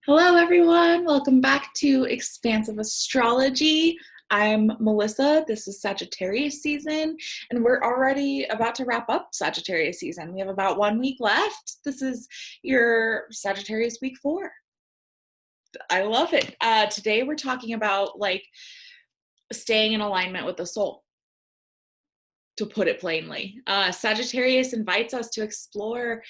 Hello, everyone. Welcome back to Expansive Astrology. I'm Melissa. This is Sagittarius season, and we're already about to wrap up Sagittarius season. We have about 1 week left. This is your Sagittarius week 4. I love it. Today we're talking about staying in alignment with the soul, to put it plainly. Sagittarius invites us to explore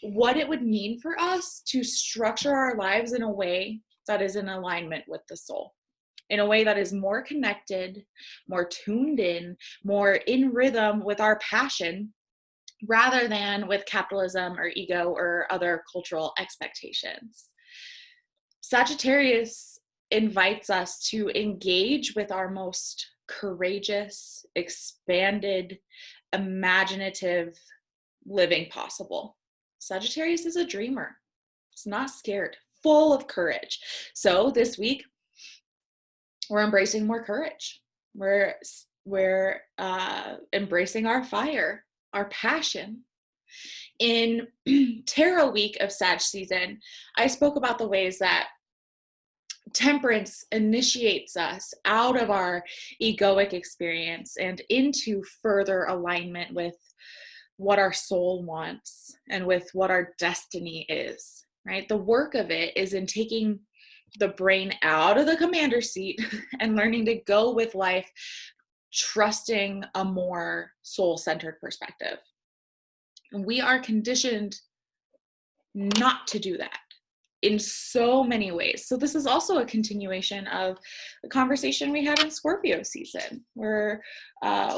what it would mean for us to structure our lives in a way that is in alignment with the soul, in a way that is more connected, more tuned in, more in rhythm with our passion, rather than with capitalism or ego or other cultural expectations. Sagittarius invites us to engage with our most courageous, expanded, imaginative living possible. Sagittarius is a dreamer. It's not scared, full of courage. So this week, we're embracing more courage. We're embracing our fire, our passion. In Tarot Week of Sag season, I spoke about the ways that temperance initiates us out of our egoic experience and into further alignment with what our soul wants and with what our destiny is, right? The work of it is in taking the brain out of the commander seat and learning to go with life, trusting a more soul-centered perspective. And we are conditioned not to do that in so many ways. So this is also a continuation of the conversation we had in Scorpio season, where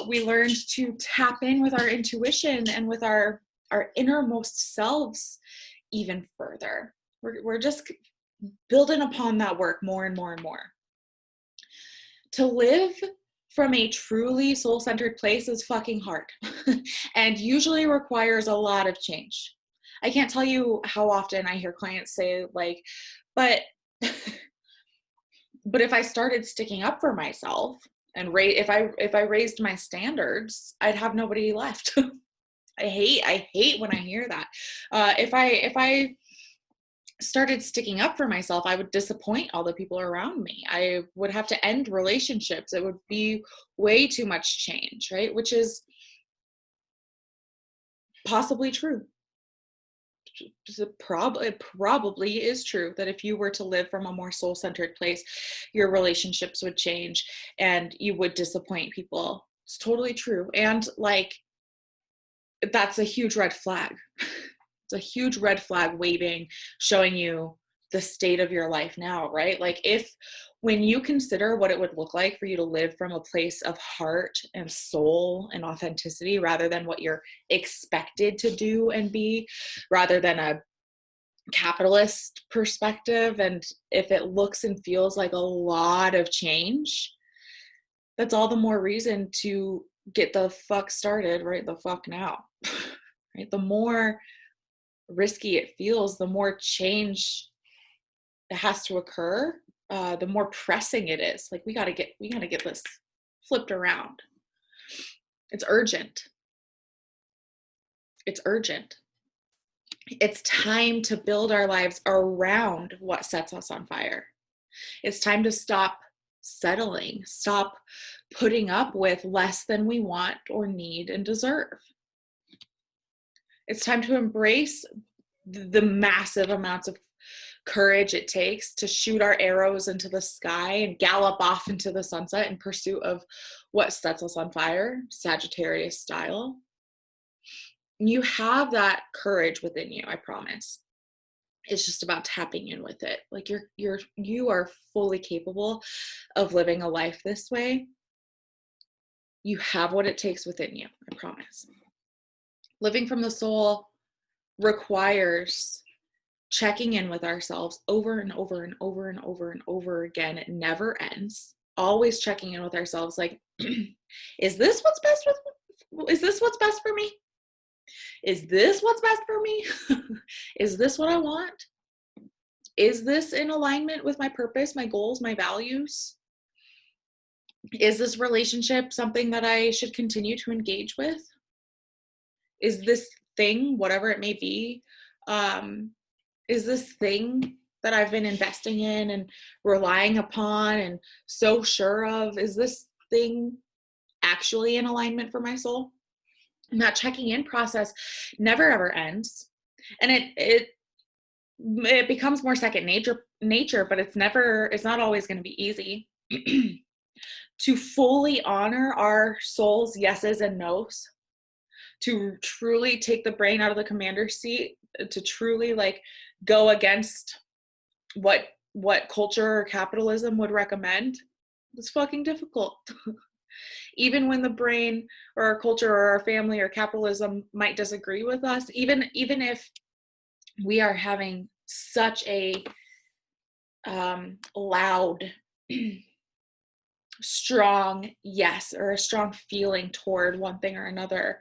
we learned to tap in with our intuition and with our innermost selves even further. We're just building upon that work more and more and more. To live from a truly soul-centered place is fucking hard and usually requires a lot of change. I can't tell you how often I hear clients say but if I started sticking up for myself and if I raised my standards, I'd have nobody left. I hate when I hear that. If I started sticking up for myself, I would disappoint all the people around me. I would have to end relationships. It would be way too much change, right? Which is possibly true. It probably is true that if you were to live from a more soul-centered place, your relationships would change and you would disappoint people. It's totally true. And that's a huge red flag. It's a huge red flag waving, showing you the state of your life now, right? When you consider what it would look like for you to live from a place of heart and soul and authenticity, rather than what you're expected to do and be, rather than a capitalist perspective, and if it looks and feels like a lot of change, that's all the more reason to get the fuck started right the fuck now. Right? The more risky it feels, the more change that has to occur, the more pressing it is. We gotta get this flipped around. It's urgent. It's urgent. It's time to build our lives around what sets us on fire. It's time to stop settling, stop putting up with less than we want or need and deserve. It's time to embrace the massive amounts of courage it takes to shoot our arrows into the sky and gallop off into the sunset in pursuit of what sets us on fire, Sagittarius style. You have that courage within you, I promise. It's just about tapping in with it. You are fully capable of living a life this way. You have what it takes within you, I promise. Living from the soul requires checking in with ourselves over and over and over and over and over again. It never ends. Always checking in with ourselves, is this what's best for me? Is this what's best for me? Is this what I want? Is this in alignment with my purpose, my goals, my values? Is this relationship something that I should continue to engage with? Is this thing, whatever it may be, is this thing that I've been investing in and relying upon and so sure of? Is this thing actually in alignment for my soul? And that checking in process never ever ends. And it becomes more second nature, but it's not always going to be easy. To fully honor our soul's yeses and nos, to truly take the brain out of the commander seat, to truly like go against what culture or capitalism would recommend, it's fucking difficult. Even when the brain or our culture or our family or capitalism might disagree with us, even if we are having such a loud strong yes or a strong feeling toward one thing or another,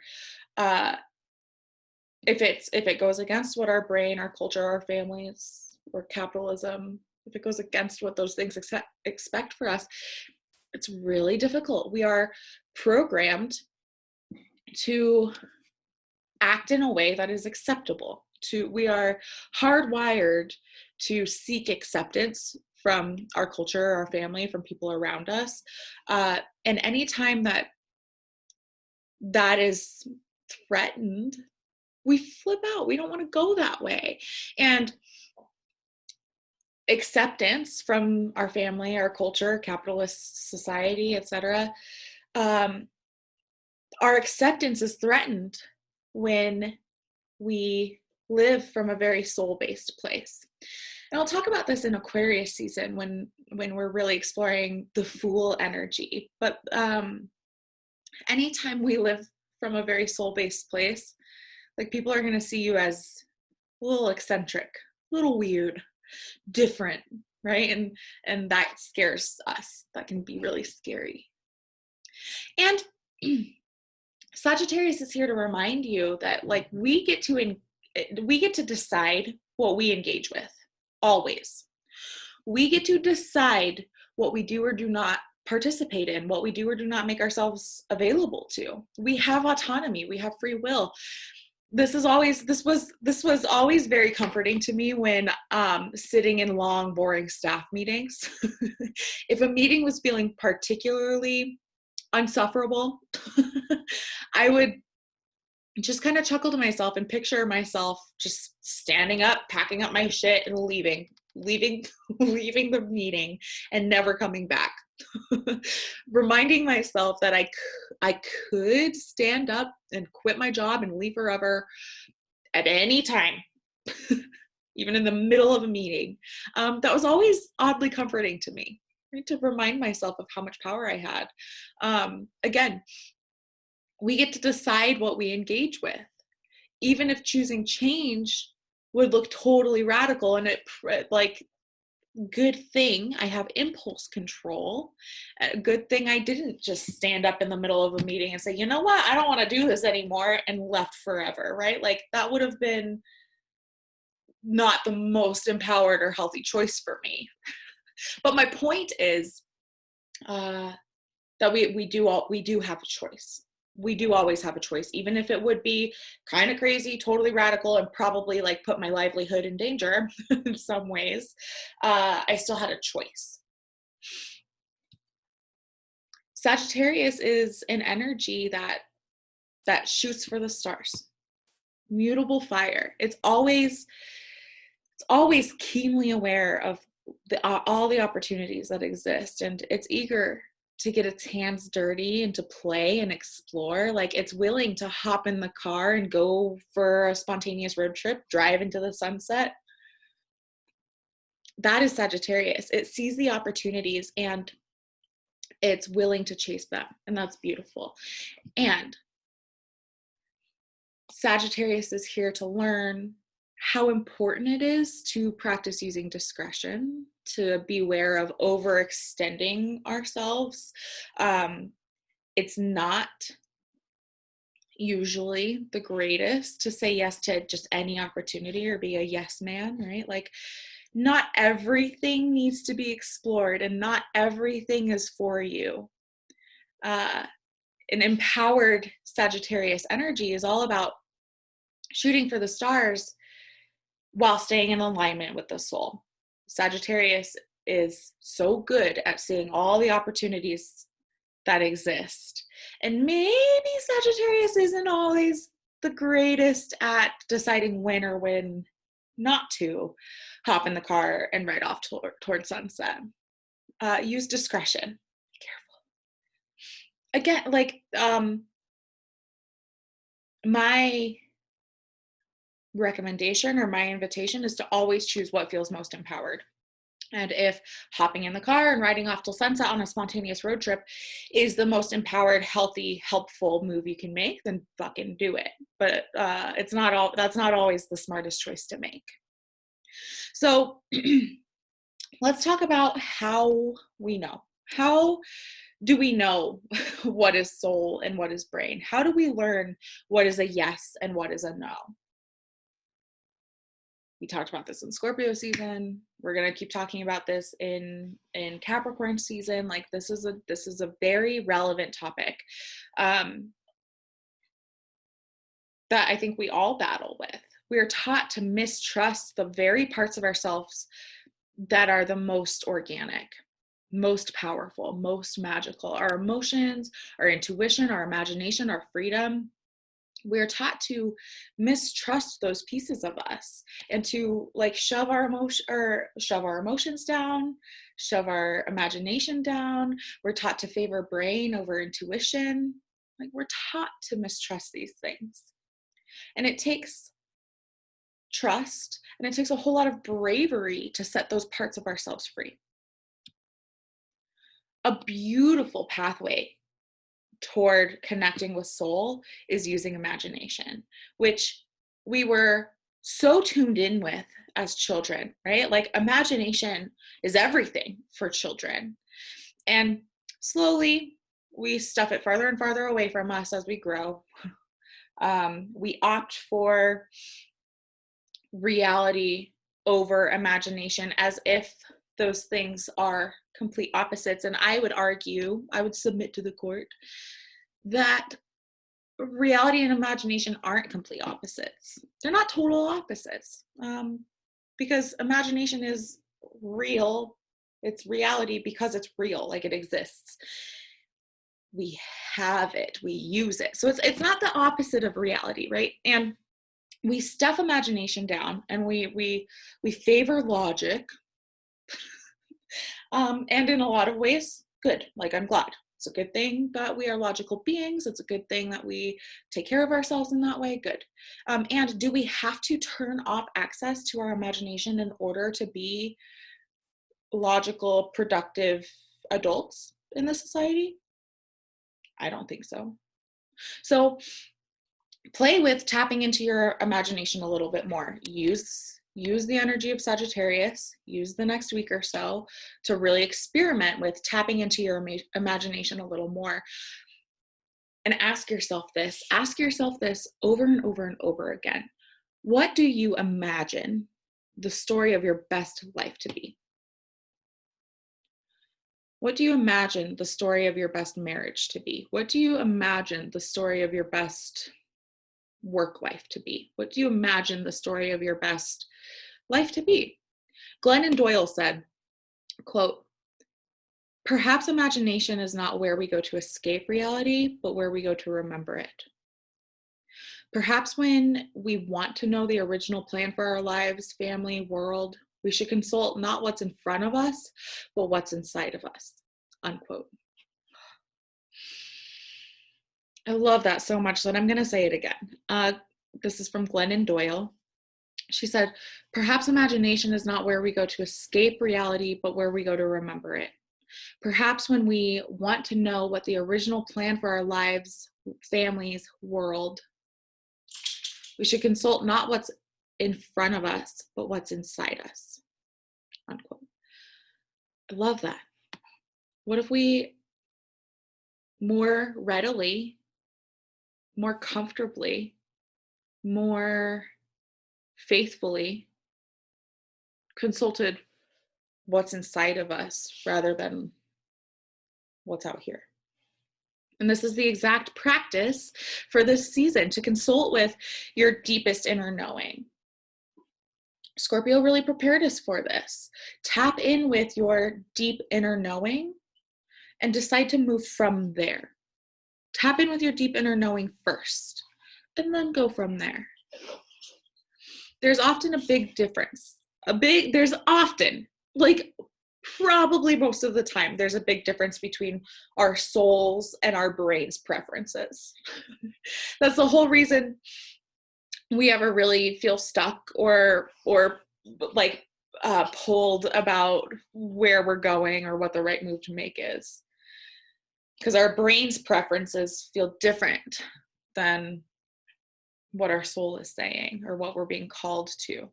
if it goes against what our brain, our culture, our families, or capitalism, if it goes against what those things expect for us, it's really difficult. We are programmed to act in a way that is acceptable. We are hardwired to seek acceptance from our culture, our family, from people around us. And anytime that is threatened, we flip out. We don't want to go that way. And acceptance from our family, our culture, capitalist society, etc. Our acceptance is threatened when we live from a very soul-based place. And I'll talk about this in Aquarius season when we're really exploring the Fool energy. But anytime we live from a very soul-based place, like people are going to see you as a little eccentric, a little weird, different, right? And that scares us. That can be really scary. And Sagittarius is here to remind you that like we get to decide what we engage with, always. We get to decide what we do or do not participate in, what we do or do not make ourselves available to. We have autonomy, we have free will. This was always very comforting to me when sitting in long, boring staff meetings. If a meeting was feeling particularly unsufferable, I would just kind of chuckle to myself and picture myself just standing up, packing up my shit and leaving the meeting and never coming back. Reminding myself that I could stand up and quit my job and leave forever at any time, even in the middle of a meeting. That was always oddly comforting to me, right? To remind myself of how much power I had. Again, we get to decide what we engage with, even if choosing change would look totally radical. And good thing I have impulse control. A good thing I didn't just stand up in the middle of a meeting and say, you know what, I don't want to do this anymore, and left forever, right? Like that would have been not the most empowered or healthy choice for me. But my point is that we do have a choice. We do always have a choice, even if it would be kind of crazy, totally radical, and probably like put my livelihood in danger in some ways. I still had a choice. Sagittarius is an energy that shoots for the stars. Mutable fire. It's always keenly aware of all the opportunities that exist, and it's eager to get its hands dirty and to play and explore. Like it's willing to hop in the car and go for a spontaneous road trip, drive into the sunset. That is Sagittarius. It sees the opportunities and it's willing to chase them. And that's beautiful. And Sagittarius is here to learn how important it is to practice using discretion, to beware of overextending ourselves. It's not usually the greatest to say yes to just any opportunity or be a yes man, right? Like not everything needs to be explored and not everything is for you. An empowered Sagittarius energy is all about shooting for the stars while staying in alignment with the soul. Sagittarius is so good at seeing all the opportunities that exist. And maybe Sagittarius isn't always the greatest at deciding when or when not to hop in the car and ride off towards sunset. Use discretion. Be careful. Again, like, my recommendation or my invitation is to always choose what feels most empowered. And if hopping in the car and riding off till sunset on a spontaneous road trip is the most empowered, healthy, helpful move you can make, then fucking do it. But that's not always the smartest choice to make. So let's talk about how we know. How do we know what is soul and what is brain? How do we learn what is a yes and what is a no? We talked about this in Scorpio season. We're going to keep talking about this in Capricorn season. Like, this is a very relevant topic that I think we all battle with. We are taught to mistrust the very parts of ourselves that are the most organic, most powerful, most magical. Our emotions, our intuition, our imagination, our freedom. We're taught to mistrust those pieces of us and to like shove our emotions down, shove our imagination down. We're taught to favor brain over intuition. Like, we're taught to mistrust these things. And it takes trust and it takes a whole lot of bravery to set those parts of ourselves free. A beautiful pathway toward connecting with soul is using imagination, which we were so tuned in with as children, right? Like, imagination is everything for children. And slowly we stuff it farther and farther away from us as we grow. We opt for reality over imagination as if those things are complete opposites. And I would submit to the court that reality and imagination aren't complete opposites. They're not total opposites, because imagination is real. It's reality because it's real, like it exists. We have it, we use it. So it's not the opposite of reality, right? And we stuff imagination down and we favor logic. And in a lot of ways, good. Like, I'm glad. It's a good thing that we are logical beings. It's a good thing that we take care of ourselves in that way. Good. And do we have to turn off access to our imagination in order to be logical, productive adults in this society? I don't think so. So play with tapping into your imagination a little bit more. Use the energy of Sagittarius, use the next week or so to really experiment with tapping into your imagination a little more. And ask yourself this over and over and over again. What do you imagine the story of your best life to be? What do you imagine the story of your best marriage to be? What do you imagine the story of your best work life to be? What do you imagine the story of your best life to be? Glennon Doyle said, quote, "Perhaps imagination is not where we go to escape reality, but where we go to remember it. Perhaps when we want to know the original plan for our lives, family, world, we should consult not what's in front of us, but what's inside of us," unquote. I love that so much that I'm going to say it again. This is from Glennon Doyle. She said, "Perhaps imagination is not where we go to escape reality, but where we go to remember it. Perhaps when we want to know what the original plan for our lives, families, world, we should consult not what's in front of us, but what's inside us," unquote. I love that. What if we more readily, more comfortably, more faithfully consulted what's inside of us rather than what's out here? And this is the exact practice for this season, to consult with your deepest inner knowing. Scorpio really prepared us for this. Tap in with your deep inner knowing and decide to move from there. Tap in with your deep inner knowing first, and then go from there. There's often a big difference. There's often, like probably most of the time, there's a big difference between our souls and our brain's preferences. That's the whole reason we ever really feel stuck or like pulled about where we're going or what the right move to make is. Because our brain's preferences feel different than what our soul is saying or what we're being called to.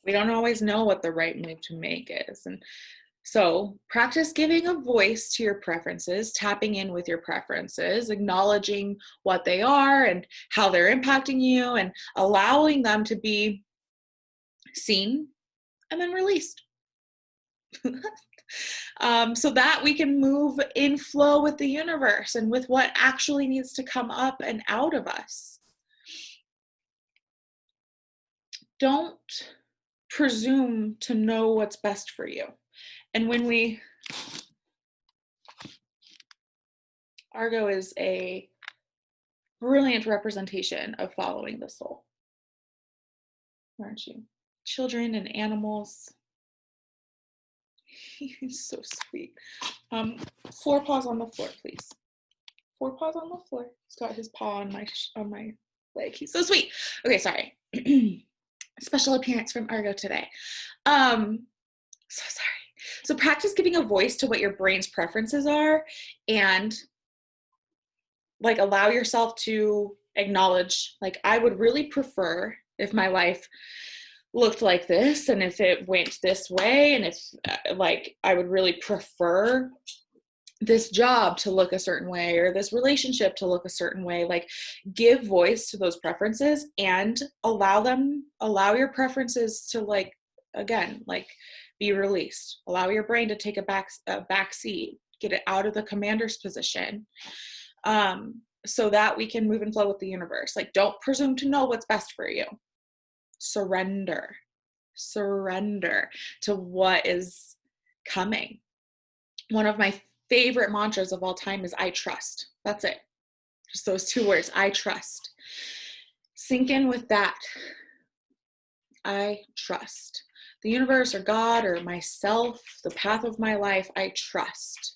We don't always know what the right move to make is. And so practice giving a voice to your preferences, tapping in with your preferences, acknowledging what they are and how they're impacting you, and allowing them to be seen and then released. So that we can move in flow with the universe and with what actually needs to come up and out of us. Don't presume to know what's best for you. And when Argo is a brilliant representation of following the soul, aren't you? Children and animals. He's so sweet. 4 paws on the floor, please. 4 paws on the floor. He's got his paw on my leg. He's so sweet. Okay, sorry. Special appearance from Argo today. So sorry. So practice giving a voice to what your brain's preferences are, and like allow yourself to acknowledge, like, I would really prefer if my life looked like this, and if it went this way, and if like I would really prefer this job to look a certain way, or this relationship to look a certain way. Like, give voice to those preferences and allow your preferences to, like, again, like, be released. Allow your brain to take a back seat, get it out of the commander's position, so that we can move and flow with the universe. Like, don't presume to know what's best for you. Surrender to what is coming. One of my favorite mantras of all time is I trust. That's it. Just those 2 words, I trust. Sink in with that. I trust. The universe or God or myself, the path of my life, I trust.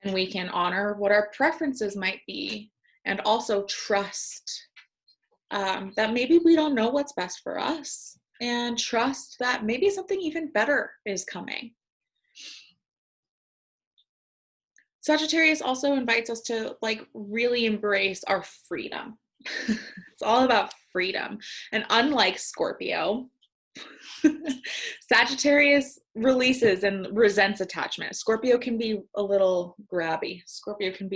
And we can honor what our preferences might be, and also trust that maybe we don't know what's best for us, and trust that maybe something even better is coming. Sagittarius also invites us to, like, really embrace our freedom. It's all about freedom. And unlike Scorpio, Sagittarius releases and resents attachment. Scorpio can be a little grabby. Scorpio can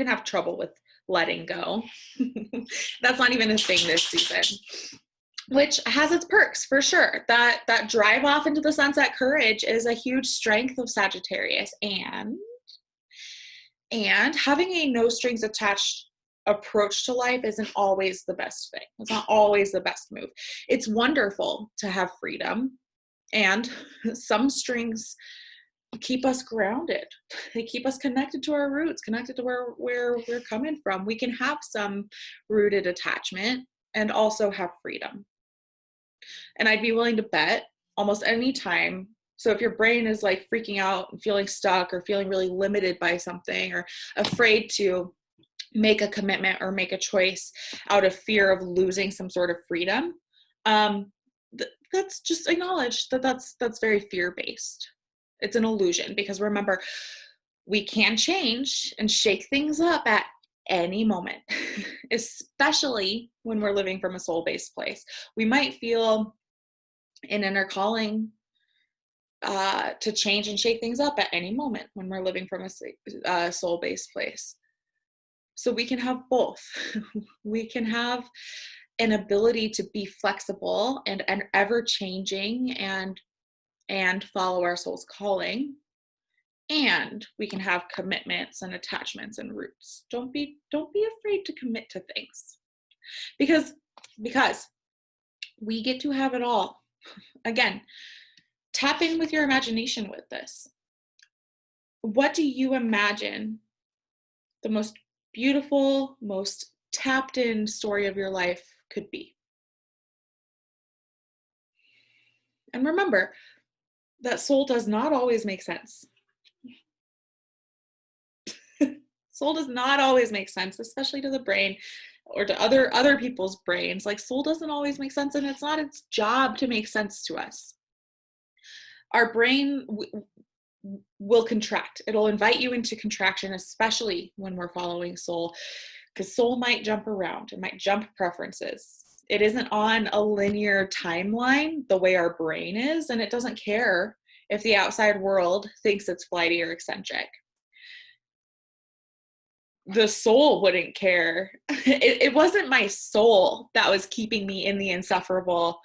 have trouble with letting go. That's not even a thing this season, which has its perks for sure. That drive off into the sunset courage is a huge strength of Sagittarius, and having a no strings attached approach to life isn't always the best thing. It's not always the best move. It's wonderful to have freedom, and some strings keep us grounded. They keep us connected to our roots, connected to where we're coming from. We can have some rooted attachment and also have freedom. And I'd be willing to bet almost any time. So if your brain is, like, freaking out and feeling stuck or feeling really limited by something, or afraid to make a commitment or make a choice out of fear of losing some sort of freedom, that's just acknowledge that's very fear-based. It's an illusion, because remember, we can change and shake things up at any moment, especially when we're living from a soul-based place. We might feel an inner calling to change and shake things up at any moment when we're living from a soul-based place. So we can have both. We can have an ability to be flexible and ever-changing and follow our soul's calling, and we can have commitments and attachments and roots. Don't be afraid to commit to things. because we get to have it all. Again, tap in with your imagination with this. What do you imagine the most beautiful, most tapped in story of your life could be? And remember that soul does not always make sense. Soul does not always make sense, especially to the brain or to other people's brains. Like, soul doesn't always make sense, and it's not its job to make sense to us. Our brain will contract. It'll invite you into contraction, especially when we're following soul, because soul might jump around. It might jump preferences. It isn't on a linear timeline the way our brain is, and it doesn't care if the outside world thinks it's flighty or eccentric. The soul wouldn't care. It wasn't my soul that was keeping me in the insufferable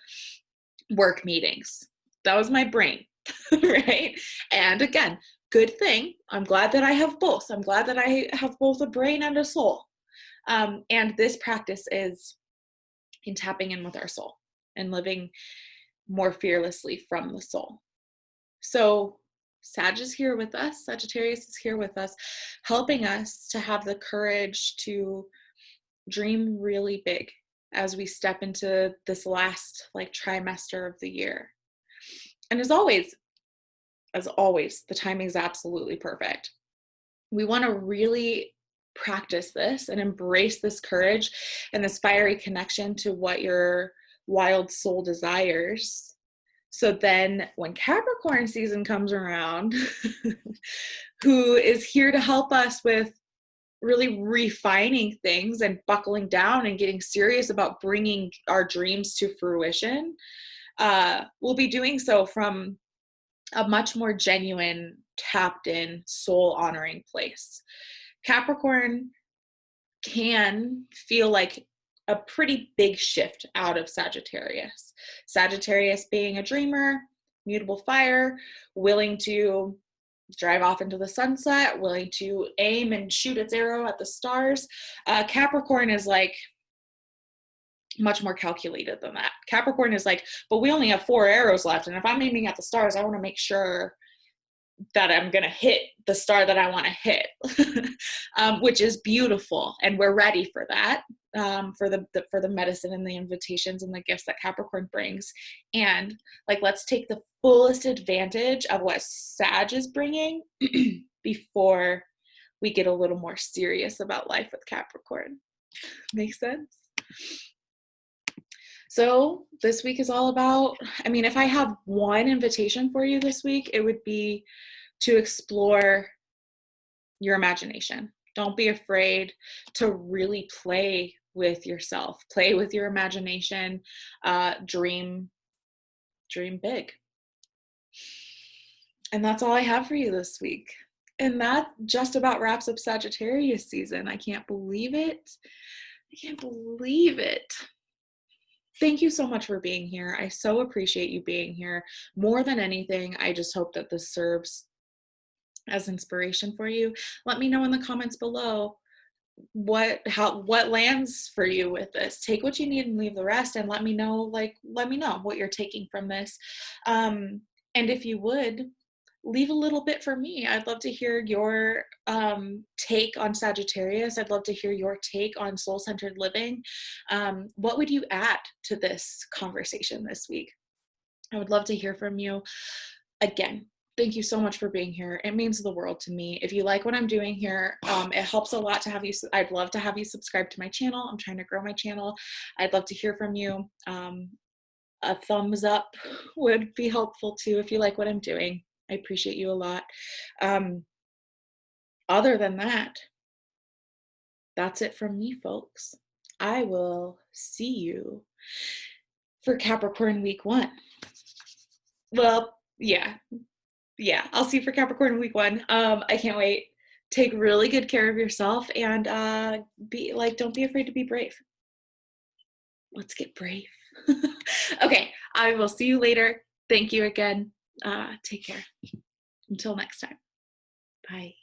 work meetings. That was my brain, right? And again, good thing. I'm glad that I have both. I'm glad that I have both a brain and a soul. And this practice is in tapping in with our soul and living more fearlessly from the soul. So Sag is here with us. Sagittarius is here with us, helping us to have the courage to dream really big as we step into this last trimester of the year. And as always, the timing is absolutely perfect. We want to really practice this and embrace this courage and this fiery connection to what your wild soul desires. So then when Capricorn season comes around, who is here to help us with really refining things and buckling down and getting serious about bringing our dreams to fruition, we'll be doing so from a much more genuine, tapped in, soul honoring place. Capricorn can feel like a pretty big shift out of Sagittarius. Sagittarius being a dreamer, mutable fire, willing to drive off into the sunset, willing to aim and shoot its arrow at the stars. Capricorn is like much more calculated than that. Capricorn is like, but we only have 4 arrows left, and if I'm aiming at the stars, I want to make sure that I'm going to hit the star that I want to hit, which is beautiful. And we're ready for that, for the medicine and the invitations and the gifts that Capricorn brings. And let's take the fullest advantage of what Sag is bringing before we get a little more serious about life with Capricorn. Makes sense? So this week is all about, if I have one invitation for you this week, it would be to explore your imagination. Don't be afraid to really play with yourself, play with your imagination, dream big. And that's all I have for you this week. And that just about wraps up Sagittarius season. I can't believe it. Thank you so much for being here. I so appreciate you being here. More than anything, I just hope that this serves as inspiration for you. Let me know in the comments below what lands for you with this. Take what you need and leave the rest, and let me know what you're taking from this. And if you would, leave a little bit for me. I'd love to hear your take on Sagittarius. I'd love to hear your take on soul-centered living. What would you add to this conversation this week? I would love to hear from you. Again, thank you so much for being here. It means the world to me. If you like what I'm doing here, it helps a lot to have you. I'd love to have you subscribe to my channel. I'm trying to grow my channel. I'd love to hear from you. A thumbs up would be helpful too if you like what I'm doing. I appreciate you a lot. Other than that, that's it from me, folks. I will see you for Capricorn week 1. Well, yeah, I'll see you for Capricorn week 1. I can't wait. Take really good care of yourself, and don't be afraid to be brave. Let's get brave. Okay, I will see you later. Thank you again. Take care. Until next time. Bye.